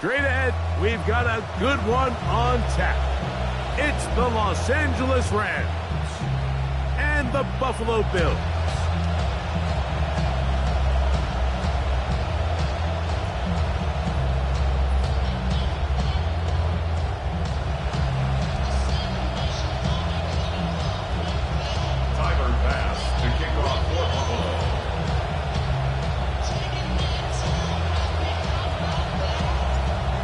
Straight ahead, we've got a good one on tap. It's the Los Angeles Rams and the Buffalo Bills.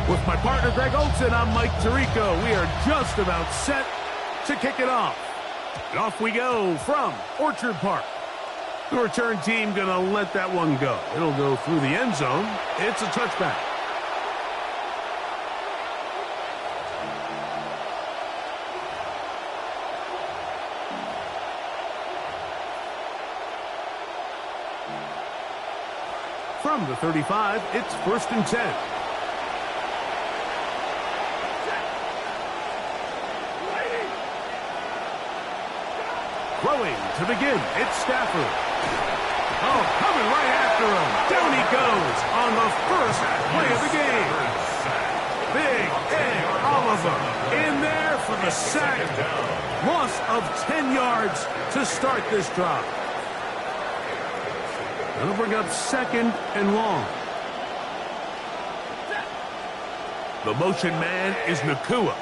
With my partner, Greg Olson, I'm Mike Tirico. We are just about set to kick it off. And off we go from Orchard Park. The return team going to let that one go. It'll go through the end zone. It's a touchback. From the 35, it's 1st and 10. Throwing to begin, it's Stafford. Oh, coming right after him. Down he goes on the first play of the game. Big Ed Oliver in there for the sack. Loss of 10 yards to start this drive. That'll bring up 2nd and long. The motion man is Nakua.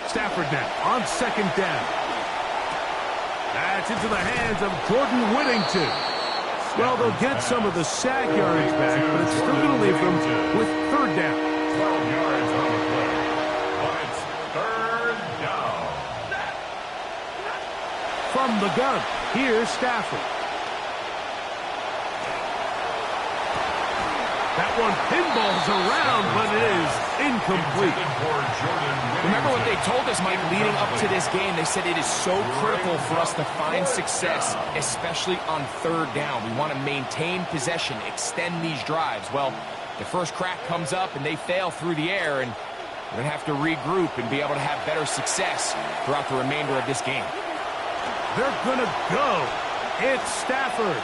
Stafford now on 2nd down. That's into the hands of Jordan Whittington. Well, they'll get some of the sack yards back, but it's still going to leave them with 3rd down. 12 yards on the play, but it's 3rd down. From the gun, here's Stafford. That one pinballs around, but it is incomplete. Remember what they told us, Mike, leading up to this game. They said it is so critical for us to find success, especially on 3rd down. We want to maintain possession, extend these drives. Well, the first crack comes up and they fail through the air, and we're going to have to regroup and be able to have better success throughout the remainder of this game. They're going to go. It's Stafford.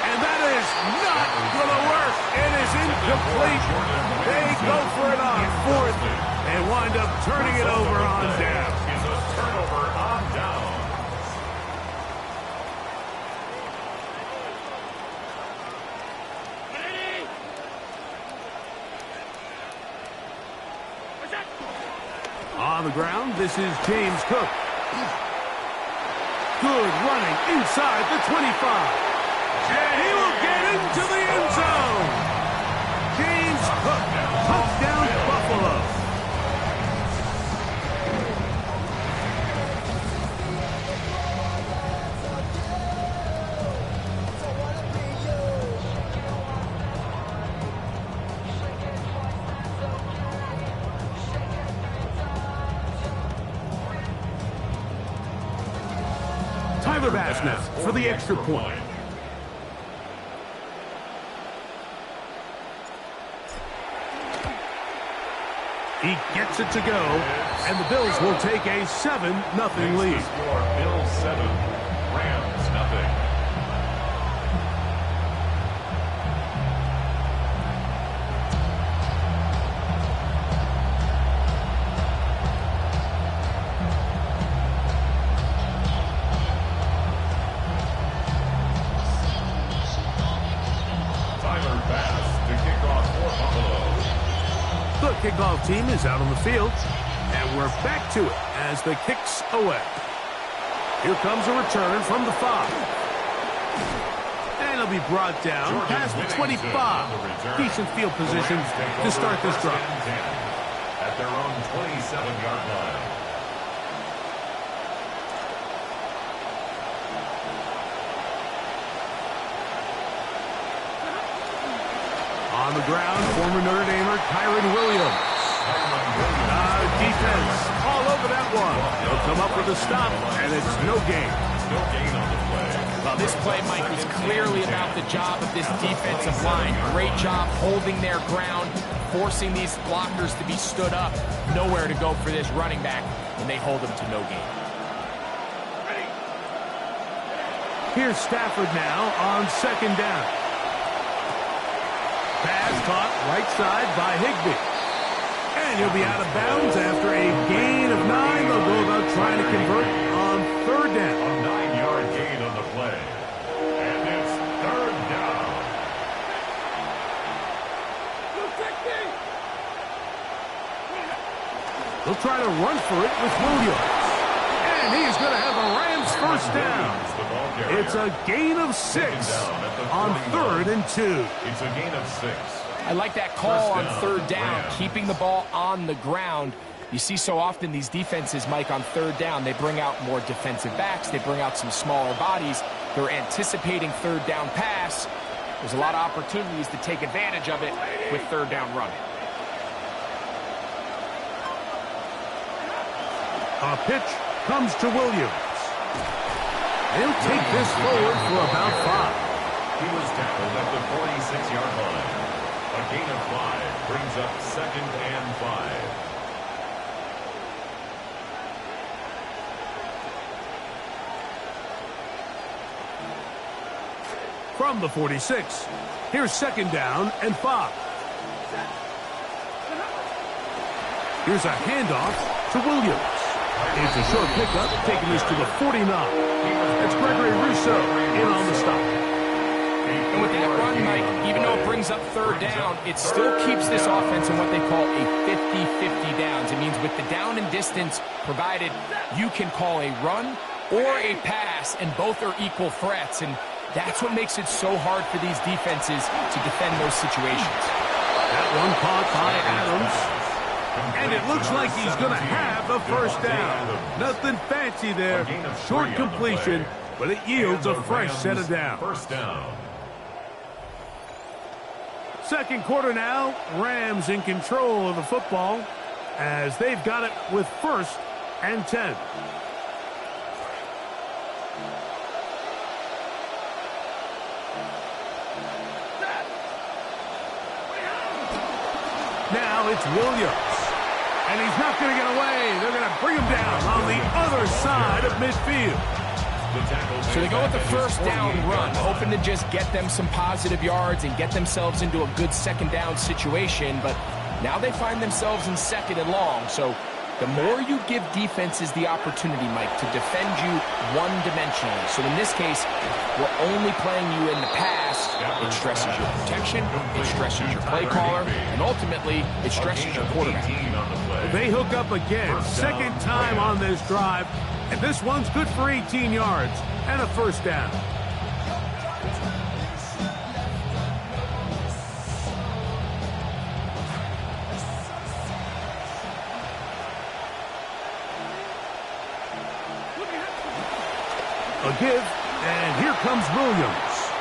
And that is not going to work. It is incomplete. They go for it on 4th and wind up turning it over on down. It's a turnover on down. On the ground, this is James Cook. Good running inside the 25. And he will get into the end zone. James Cook, touchdown Buffalo. Tyler Bass now for the extra point. He gets it to go, and the Bills will take a 7-0 lead. Bills 7, Rams 0. Tyler Bass to kick off for Buffalo. The kickoff team is out on the field, and we're back to it as the kick's away. Here comes a return from the 5. And it'll be brought down past the 25. Decent field position to start this drive. At their own 27-yard line. On the ground, former Notre Damer Kyron Williams. Defense all over that one. They'll come up with a stop, and it's no gain. No gain on the play. Well, this play, Mike, was clearly about the job of this defensive line. Great job holding their ground, forcing these blockers to be stood up. Nowhere to go for this running back, and they hold him to no gain. Here's Stafford now on 2nd down. Pass caught right side by Higbee. And he'll be out of bounds after a gain of 9. They'll go about trying to convert on third down. A 9-yard gain on the play. And it's third down. They'll try to run for it with Williams. And he's going to have a Rams first down. It's a gain of 6 on 3rd and 2. It's a gain of 6. I like that call on third down, keeping the ball on the ground. You see so often these defenses, Mike, on third down, they bring out more defensive backs. They bring out some smaller bodies. They're anticipating third down pass. There's a lot of opportunities to take advantage of it with third down run. A pitch comes to Williams. He'll take this forward for about 5. He was tackled at the 46-yard line. A gain of 5 brings up 2nd and 5. From the 46, here's 2nd down and 5. Here's a handoff to Williams. It's a short pickup, taking this to the 49. That's Gregory Rousseau in on the stop. And with that run, Mike, even though it brings up third down, it still keeps this offense in what they call a 50-50 downs. It means with the down and distance provided, you can call a run or a pass, and both are equal threats. And that's what makes it so hard for these defenses to defend those situations. That one caught by Adams. And it looks like he's going to have the first down. Nothing fancy there. Short completion, but it yields a fresh set of downs. First down. Second quarter now. Rams in control of the football as they've got it with 1st and 10. Now it's Williams. And he's not going to get away. They're going to bring him down on the other side of midfield. So they go with the first down run, hoping to just get them some positive yards and get themselves into a good second down situation. But now they find themselves in 2nd and long. So the more you give defenses the opportunity, Mike, to defend you one-dimensionally. So in this case, we're only playing you in the pass. It stresses your protection, it stresses your play caller, and ultimately, it stresses your quarterback. They hook up again, 2nd time on this drive, and this one's good for 18 yards and a first down. A give, and here comes Williams.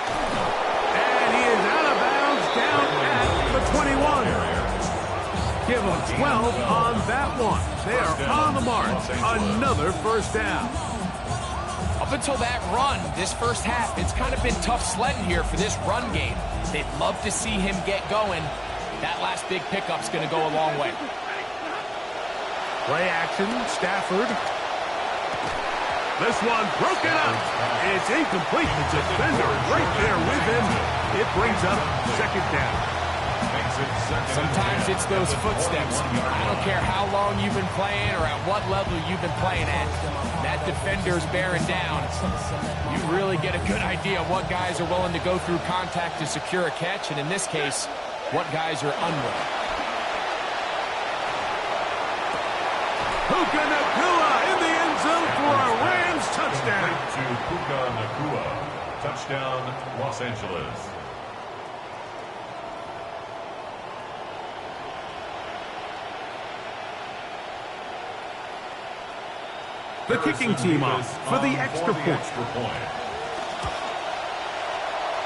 And he is out of bounds down at the 21. Give him 12 on that one. They are on the mark. Another first down. Up until that run, this first half, it's kind of been tough sledding here for this run game. They'd love to see him get going. That last big pickup's going to go a long way. Play action, Stafford. This one broken up. It's incomplete. The defender right there with him. It brings up 2nd down. Sometimes it's those footsteps. I don't care how long you've been playing or at what level you've been playing at. That defender's bearing down. You really get a good idea of what guys are willing to go through contact to secure a catch, and in this case, what guys are unwilling. Puka Nacua in the end zone for a Rams touchdown. To Puka Nacua. Touchdown, Los Angeles. The kicking team off for the extra point.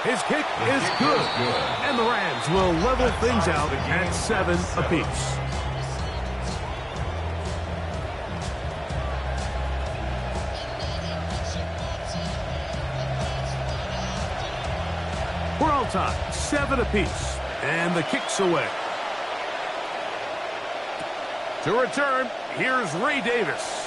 His kick is good. And the Rams will level things out at 7 apiece. We're all tied, 7 apiece. And the kick's away. To return, here's Ray Davis.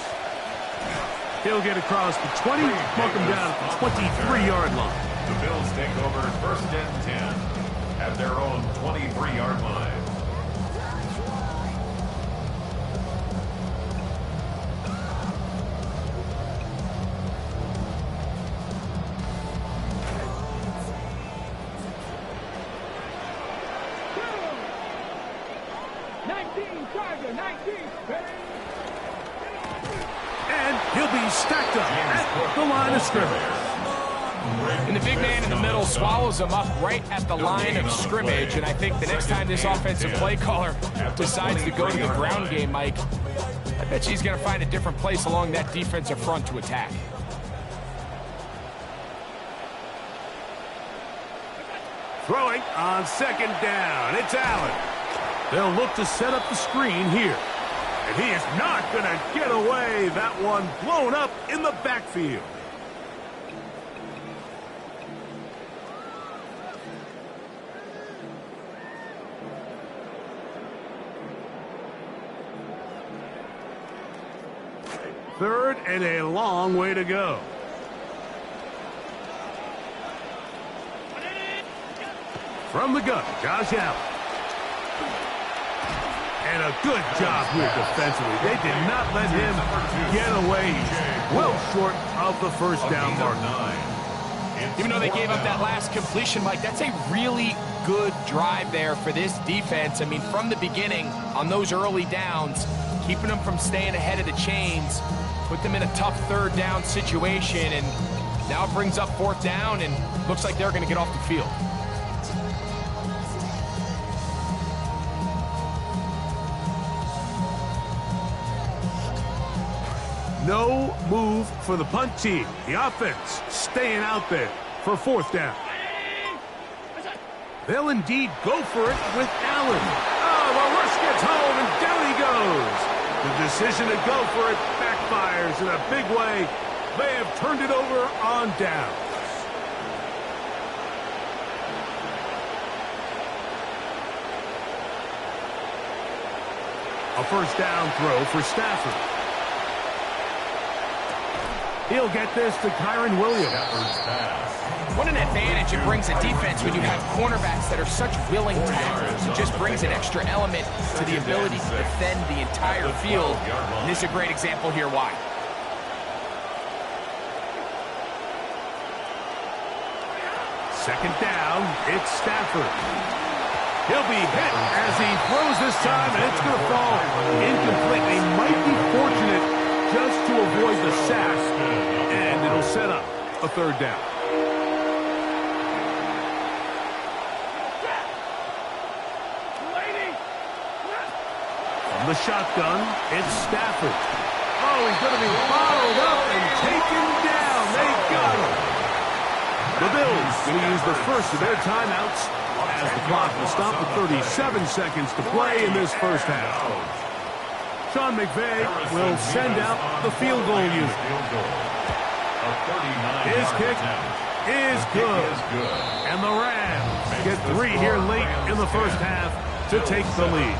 He'll get across the 20, mark him down at the 23-yard line. The Bills take over 1st and 10 at their own 23-yard line. And he'll be stacked up at the line of scrimmage. And the big man in the middle swallows him up right at the line of scrimmage. And I think the next time this offensive play caller decides to go to the ground game, Mike, I bet he's going to find a different place along that defensive front to attack. Throwing on second down. It's Allen. They'll look to set up the screen here. And he is not going to get away. That one blown up in the backfield. Third and a long way to go. From the gun, Josh Allen. And a good job here defensively. They did not let him get away. Well short of the first down mark. Even though they gave up that last completion, Mike, that's a really good drive there for this defense. I mean, from the beginning, on those early downs, keeping them from staying ahead of the chains, put them in a tough third down situation, and now it brings up fourth down, and looks like they're going to get off the field. No move for the punt team. The offense staying out there for fourth down. They'll indeed go for it with Allen. Oh, the rush gets home, and down he goes. The decision to go for it backfires in a big way. They have turned it over on downs. A first down throw for Stafford. He'll get this to Kyron Williams. What an advantage it brings a defense when you have cornerbacks that are such willing tacklers. It just brings an extra element to the ability to defend the entire field. And this is a great example here why. Second down, it's Stafford. He'll be hit as he throws this time, and it's going to fall incomplete. He might be fortunate just to avoid the sack, and it'll set up a third down. From the shotgun, it's Stafford. Oh, he's going to be followed up and taken down. They got him. The Bills going to use the first of their timeouts as the clock will stop with 37 seconds to play in this first half. Sean McVay will send out the field goal unit. His kick is good. And the Rams get 3 here late in the first half to take the lead.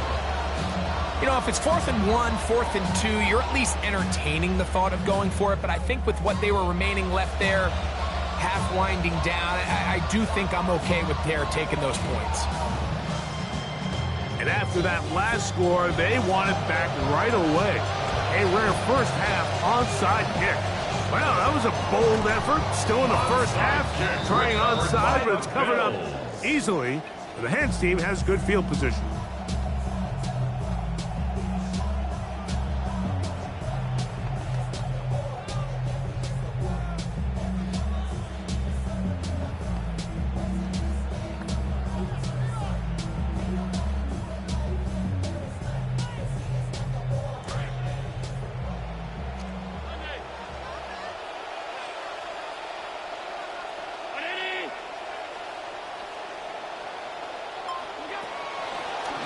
You know, if it's 4th and 1, 4th and 2, you're at least entertaining the thought of going for it. But I think with what they were remaining left there, half winding down, I do think I'm okay with their taking those points. And after that last score, they want it back right away. A rare first half onside kick. Well, that was a bold effort. Still in the first half, trying onside, but it's covered up easily. The hands team has good field position.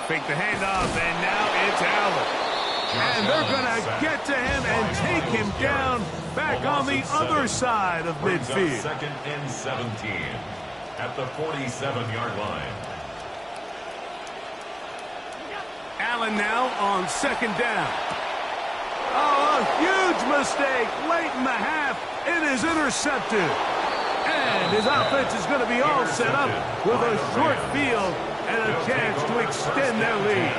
Fake the handoff, and now it's Allen. And they're going to get to him and take him down back on the other side of midfield. 2nd and 17 at the 47-yard line. Allen now on second down. Oh, a huge mistake late in the half. It is intercepted. And And his offense is going to be all set up with a short field and a chance to extend their lead.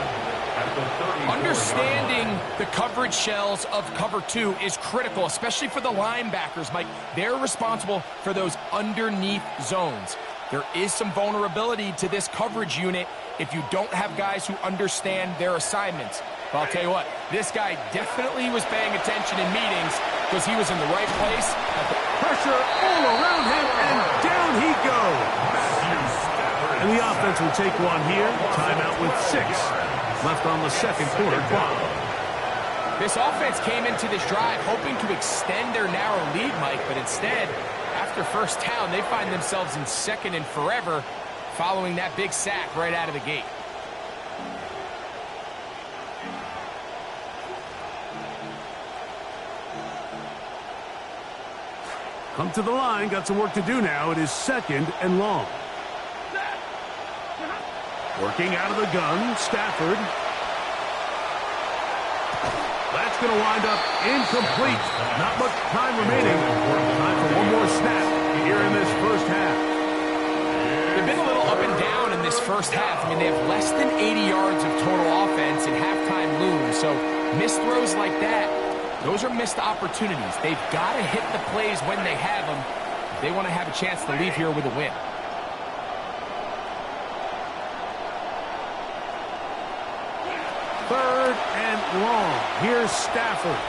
Understanding the coverage shells of cover 2 is critical, especially for the linebackers, Mike. They're responsible for those underneath zones. There is some vulnerability to this coverage unit if you don't have guys who understand their assignments. But I'll tell you what, this guy definitely was paying attention in meetings because he was in the right place. Pressure all around him, and down he goes. And the offense will take one here. Timeout with 6 left on the second quarter clock. This offense came into this drive hoping to extend their narrow lead, Mike, but instead, after first down, they find themselves in second and forever following that big sack right out of the gate. Come to the line, got some work to do now. It is second and long. Working out of the gun, Stafford. That's going to wind up incomplete. Not much time remaining. Time for one more snap here in this first half. They've been a little up and down in this first half. I mean, they have less than 80 yards of total offense and halftime looms. So missed throws like that, those are missed opportunities. They've got to hit the plays when they have them if they want to have a chance to leave here with a win. Third and long. Here's Stafford.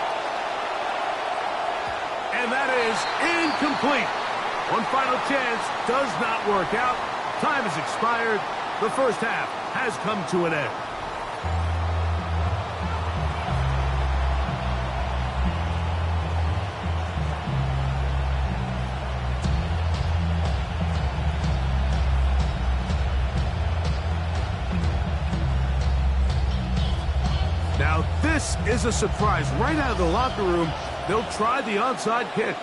And that is incomplete. One final chance does not work out. Time has expired. The first half has come to an end. Now, this is a surprise. Right out of the locker room, they'll try the onside kick.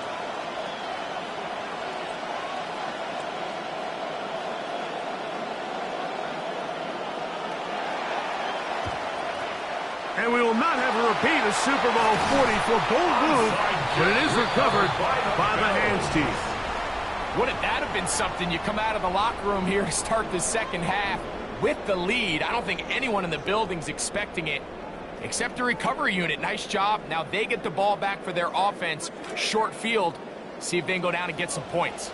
And we will not have a repeat of Super Bowl 44. Bold move, but it is recovered by the hands team. Wouldn't that have been something? You come out of the locker room here to start the second half with the lead. I don't think anyone in the building's expecting it, except the recovery unit. Nice job. Now they get the ball back for their offense. Short field. See if they can go down and get some points.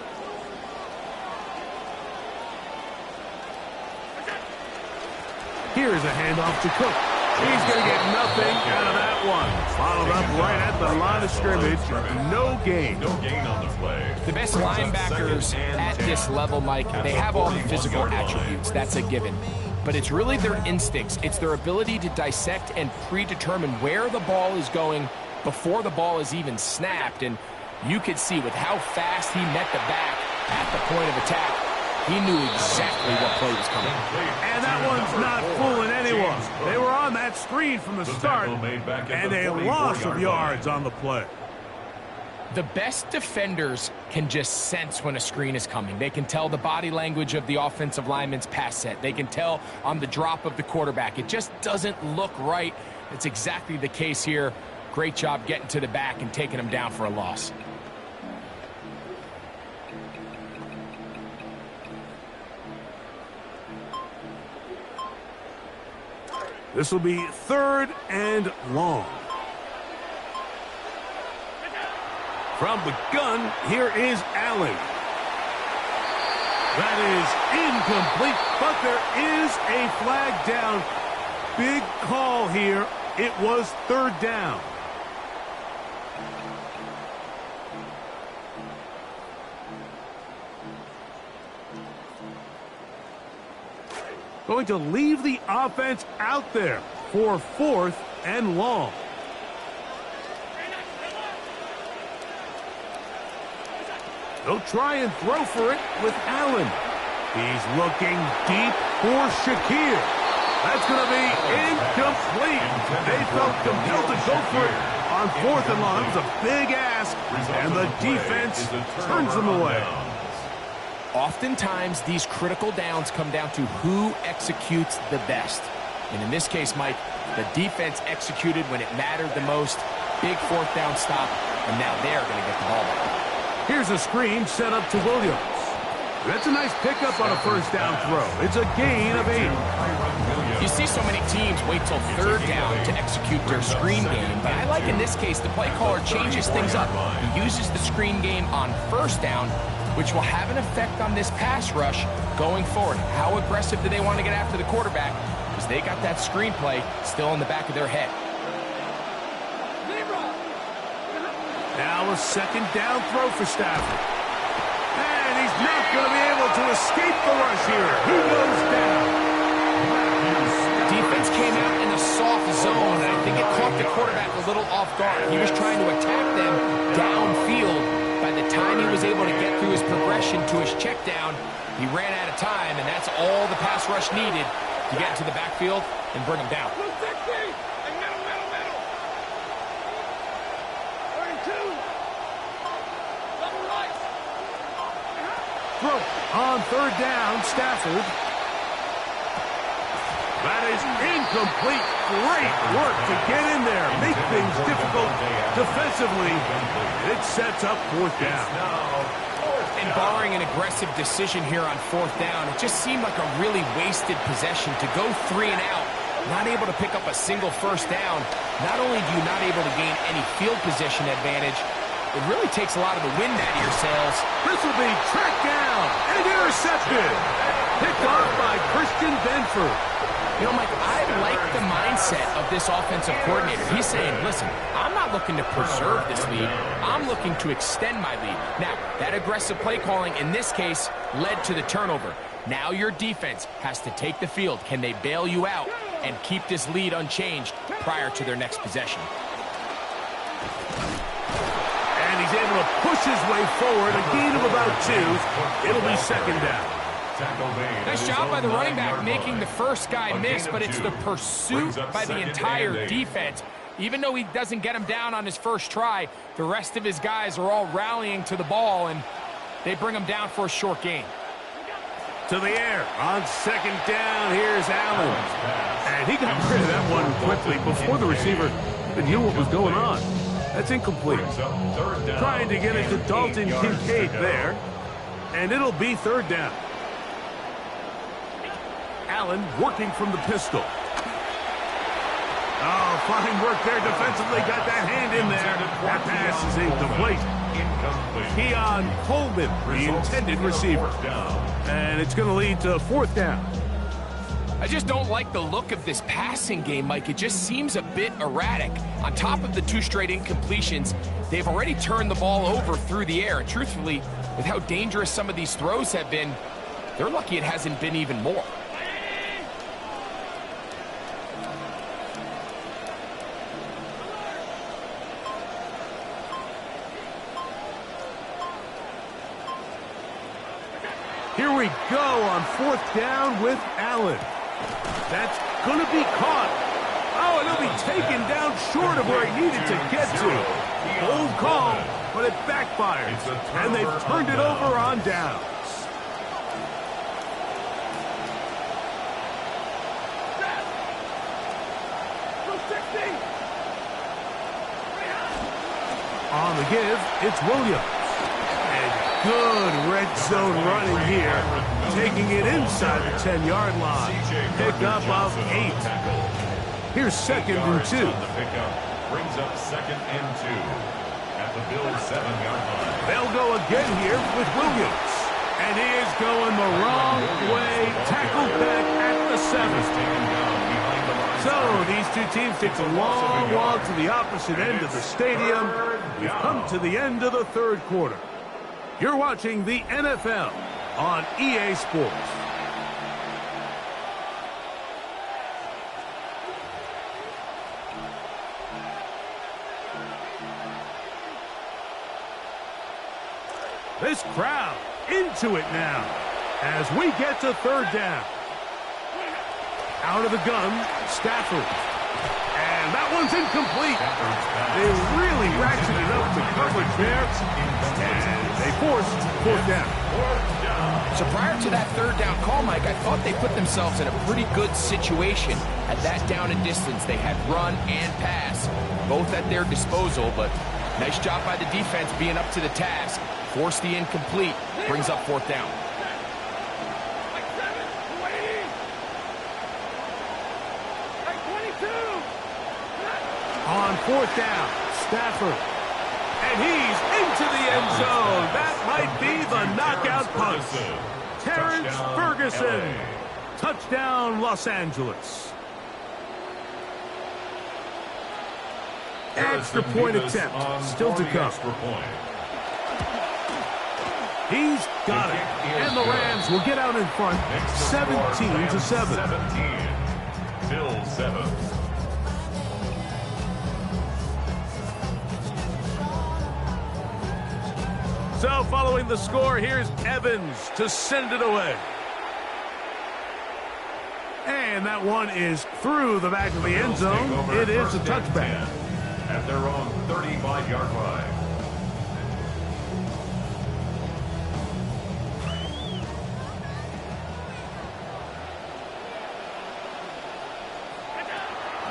Here's a handoff to Cook. He's going to get nothing out of that one. Followed up right at the line of scrimmage. No gain. No gain on the play. The best linebackers at this level, Mike, they have all the physical attributes. That's a given. But it's really their instincts. It's their ability to dissect and predetermine where the ball is going before the ball is even snapped. And you could see with how fast he met the back at the point of attack, he knew exactly what play was coming. And that one's not fooling anyone. They were on that screen from the start, and a loss of yards on the play. The best defenders can just sense when a screen is coming. They can tell the body language of the offensive lineman's pass set. They can tell on the drop of the quarterback. It just doesn't look right. It's exactly the case here. Great job getting to the back and taking him down for a loss. This will be third and long. From the gun, here is Allen. That is incomplete, but there is a flag down. Big call here. It was third down. Going to leave the offense out there for fourth and long. They'll try and throw for it with Allen. He's looking deep for Shakir. That's going to be incomplete. They felt compelled to go for it on fourth and long. It was a big ask, and the defense turns them away. Oftentimes, these critical downs come down to who executes the best. And in this case, Mike, the defense executed when it mattered the most. Big fourth down stop, and now they're going to get the ball back. Here's a screen set up to Williams. That's a nice pickup on a first down throw. It's a gain of 8. You see so many teams wait till third down to execute their screen game, but I like in this case the play caller changes things up. He uses the screen game on first down, which will have an effect on this pass rush going forward. How aggressive do they want to get after the quarterback? Because they got that screenplay still in the back of their head. Now a second down throw for Stafford. And he's not going to be able to escape the rush here. He goes down. Defense came out in a soft zone, and I think it caught the quarterback a little off guard. He was trying to attack them downfield. By the time he was able to get through his progression to his check down, he ran out of time, and that's all the pass rush needed to get into the backfield and bring him down. On third down, Stafford. That is incomplete. Great work to get in there. Make things difficult defensively. It sets up fourth down. And barring an aggressive decision here on fourth down, it just seemed like a really wasted possession to go 3 and out, not able to pick up a single first down. Not only do you not able to gain any field position advantage, it really takes a lot of the wind out of your sails. This will be tracked down and intercepted. Picked off by Christian Benford. You know, Mike, I like the mindset of this offensive coordinator. He's saying, listen, I'm not looking to preserve this lead. I'm looking to extend my lead. Now, that aggressive play calling in this case led to the turnover. Now your defense has to take the field. Can they bail you out and keep this lead unchanged prior to their next possession? And he's able to push his way forward, a gain of about 2. It'll be second down. Nice job by the running back making the first guy miss, but it's the pursuit by the entire defense. Even though he doesn't get him down on his first try, the rest of his guys are all rallying to the ball, and they bring him down for a short gain. To the air on second down. Here's Allen. And he got rid of that one quickly before the receiver even knew what was going on. That's incomplete. Trying to get it to Dalton Kincaid there. And it'll be third down. Allen working from the pistol. Oh, fine work there defensively. Got that hand in there. That pass is incomplete. Keon Coleman, the intended receiver. And it's going to lead to fourth down. I just don't like the look of this passing game, Mike. It just seems a bit erratic. On top of the 2 straight incompletions, they've already turned the ball over through the air. And truthfully, with how dangerous some of these throws have been, they're lucky it hasn't been even more. Here we go on fourth down with Allen. That's going to be caught. Oh, and he'll be taken down short of where he needed to get to. Bold call, but it backfires. And they've turned it over on downs. On the give, it's Williams. Good red zone running here, taking it inside the 10-yard line. Pick up of 8. Here's second and 2. Brings up second and 2 at the Bills' 7-yard line. They'll go again here with Williams. And he is going the wrong way. Tackled back at the 7. So these two teams take a long walk to the opposite end of the stadium. We've come to the end of the third quarter. You're watching the NFL on EA Sports. This crowd into it now as we get to third down. Out of the gun, Stafford. And that one's incomplete. They really ratcheted up the coverage there. And they forced fourth down. So prior to that third down call, Mike, I thought they put themselves in a pretty good situation at that down and distance. They had run and pass, both at their disposal, but nice job by the defense being up to the task. Force the incomplete. Brings up fourth down. On fourth down, Stafford. And he's into the end zone. That might be the knockout punch. Terrence Ferguson. Touchdown, Los Angeles. Extra point attempt still to come. He's got it. And the Rams will get out in front 17-7. 17. Bills 7. So following the score, here's Evans to send it away. And that one is through the back of the end zone. It is a touchback. At their own 35-yard line.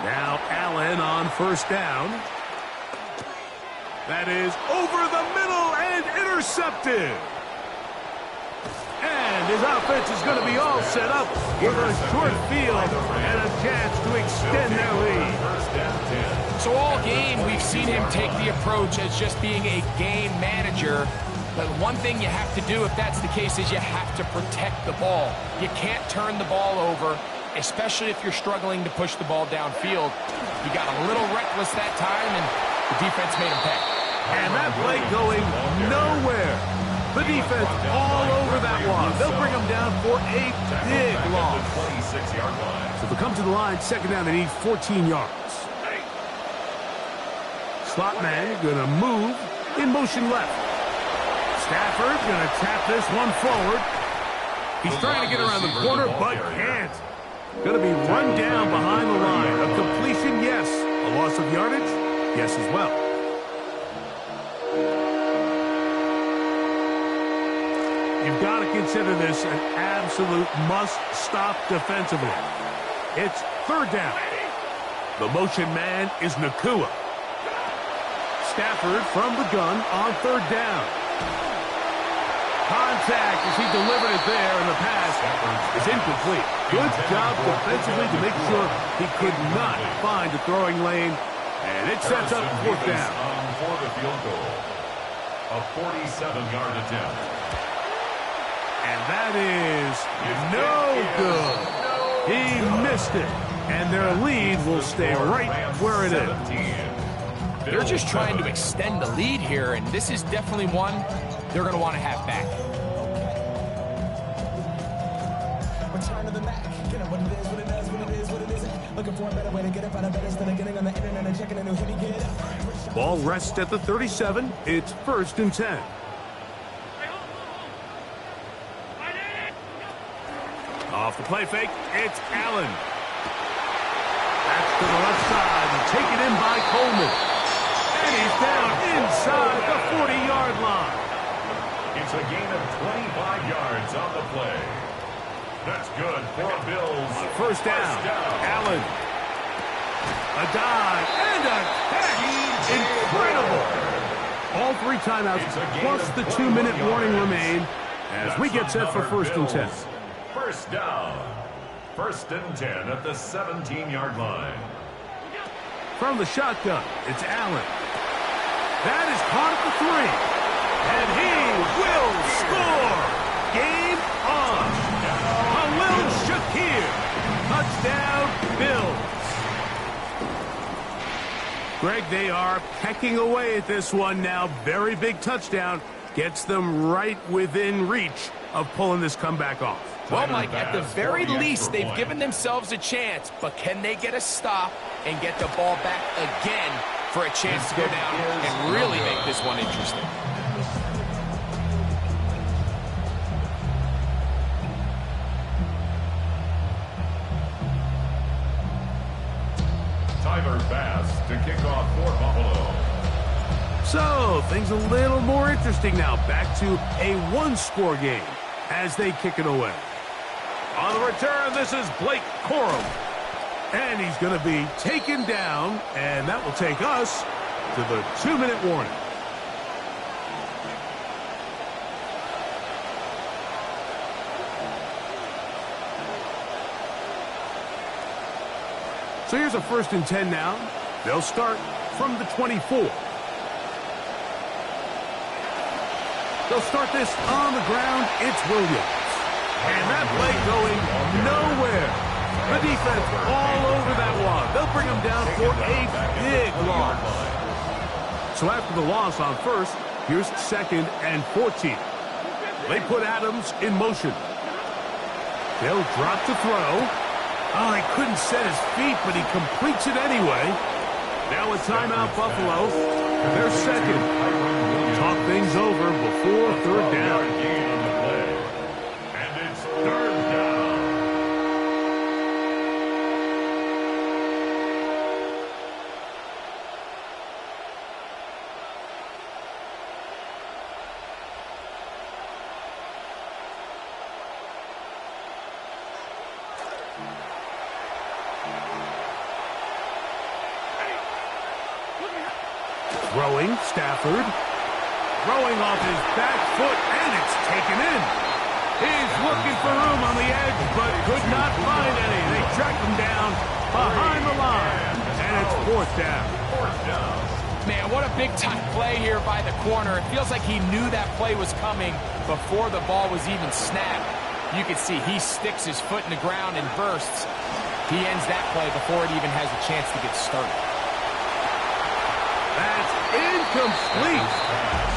Now Allen on first down. That is over the middle and intercepted. And his offense is going to be all set up with a short field and a chance to extend their lead. So all game, we've seen him take the approach as just being a game manager. But one thing you have to do if that's the case is you have to protect the ball. You can't turn the ball over, especially if you're struggling to push the ball downfield. He got a little reckless that time, and the defense made him pay. And that play going nowhere. The defense all over that one. They'll bring him down for a big loss. So if they come to the line, second down, they need 14 yards. Slot man going to move in motion left. Stafford going to tap this one forward. He's trying to get around the corner, but can't. Going to be run down behind the line. A completion, yes. A loss of yardage, yes as well. You've got to consider this an absolute must-stop defensively. It's third down. The motion man is Nakua. Stafford from the gun on third down. Contact as he delivered it there, and the pass is incomplete. Good job defensively to make sure he could not find a throwing lane, and it sets up fourth down. For the field goal. A 47-yard attempt. And that is no good. He missed it. And their lead will stay right where it is. They're just trying to extend the lead here, and this is definitely one they're going to want to have back. Return to the Mac. Get up what it is, what it does, what it is, what it isn't. Looking for a better way to get up out of bed instead of getting on the internet and checking a new hit. Get up. Ball rests at the 37. It's first and 10. Off the play fake, it's Allen. That's to the left side and taken in by Coleman. And he's down inside the 40-yard line. It's a gain of 25 yards on the play. That's good for Bills. First down. Allen. A dive and a catch. Incredible. All three timeouts plus the 2-minute warning remain as we get set for first and 10. First down. First and 10 at the 17-yard line. From the shotgun, it's Allen. That is caught at the 3. And he will score. Game on. Khalil Shakir. Touchdown, Bills. Greg, they are pecking away at this one now. Very big touchdown. Gets them right within reach of pulling this comeback off. Well, Mike, at the very least, they've given themselves a chance, but can they get a stop and get the ball back again for a chance to go down and really make this one interesting? Tyler Bass to kick off for Buffalo. So, things a little more interesting now. Back to a one-score game as they kick it away. On the return, this is Blake Corum. And he's going to be taken down, and that will take us to the 2-minute warning. So here's a 1st and 10 now. They'll start from the 24. They'll start this on the ground. It's Williams. And that play going nowhere. The defense all over that one. They'll bring him down for a big loss. So after the loss on 1st, here's 2nd and 14. They put Adams in motion. They'll drop to throw. Oh, he couldn't set his feet, but he completes it anyway. Now a timeout, Buffalo. They're 2nd. Talk things over before 3rd down. And it's 3rd down. Throwing, Stafford. Throwing off his back foot, and it's taken in. He's looking for room on the edge, but could not find any. They track him down behind the line, and it's 4th down. Man, what a big-time play here by the corner. It feels like he knew that play was coming before the ball was even snapped. You can see he sticks his foot in the ground and bursts. He ends that play before it even has a chance to get started. That's incomplete.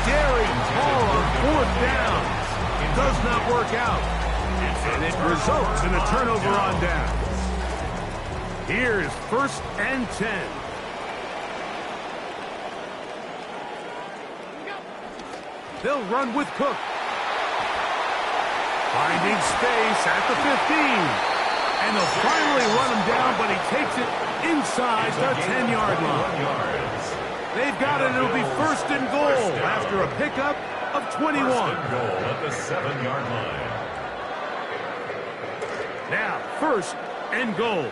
Daring ball on 4th down. It does not work out. And it results in a turnover on down. Here's 1st and 10. They'll run with Cook. Finding space at the 15. And they'll finally run him down, but he takes it inside the 10-yard line. They've got it. It'll be 1st and goal after a pickup of 21. 1st and goal at the 7-yard line. Now, 1st and goal.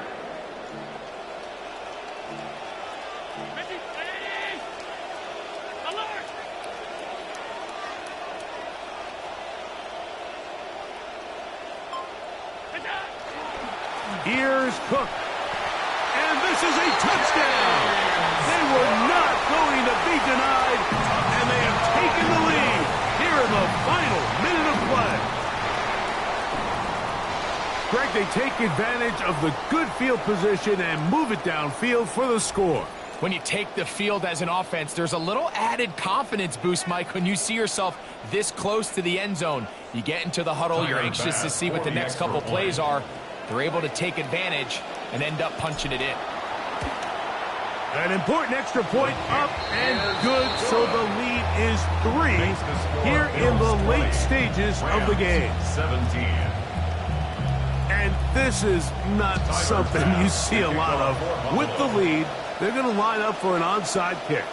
Here's Cook. And this is a touchdown. They were not going to be denied, and they have taken the lead here in the final minute of play. Greg, they take advantage of the good field position and move it downfield for the score. When you take the field as an offense, there's a little added confidence boost, Mike, when you see yourself this close to the end zone. You get into the huddle, you're anxious to see what the next couple plays are. They're able to take advantage and end up punching it in. An important extra point up and good, so the lead is 3 here in the late stages of the game. 17. And this is not something you see a lot of. With the lead, they're going to line up for an onside kick.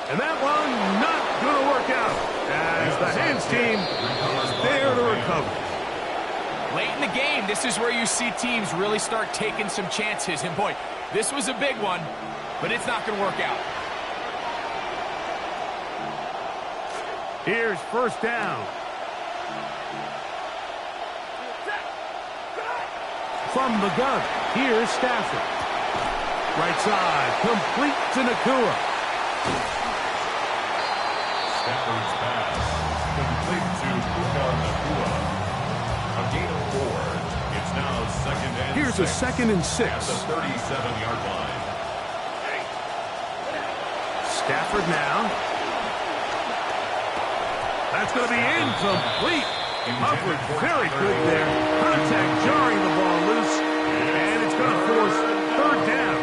And that one not going to work out as the hands team is there to recover. Late in the game, this is where you see teams really start taking some chances. And boy, this was a big one, but it's not going to work out. Here's 1st down. From the gun, here's Stafford. Right side, complete to Nakua. Stafford's pass, complete to Nakua. A gain of 4. It's now 2nd and 6. Here's a 2nd and 6. At the 37-yard line. Stafford now. That's going to be incomplete. Coverage very good there. Contact jarring the ball loose. And it's going to force 3rd down.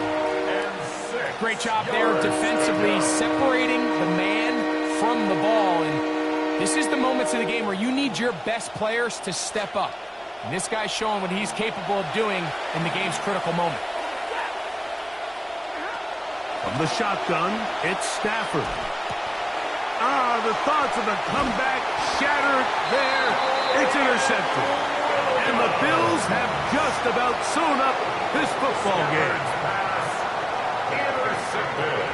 Great job there defensively, separating the man from the ball. And this is the moments of the game where you need your best players to step up. And this guy's showing what he's capable of doing in the game's critical moment. From the shotgun, it's Stafford. The thoughts of the comeback shattered there. It's intercepted. And the Bills have just about sewn up this football game. Intercepted.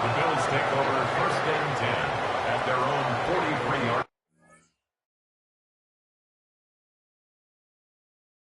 The Bills take over 1st and 10 at their own 43-yard.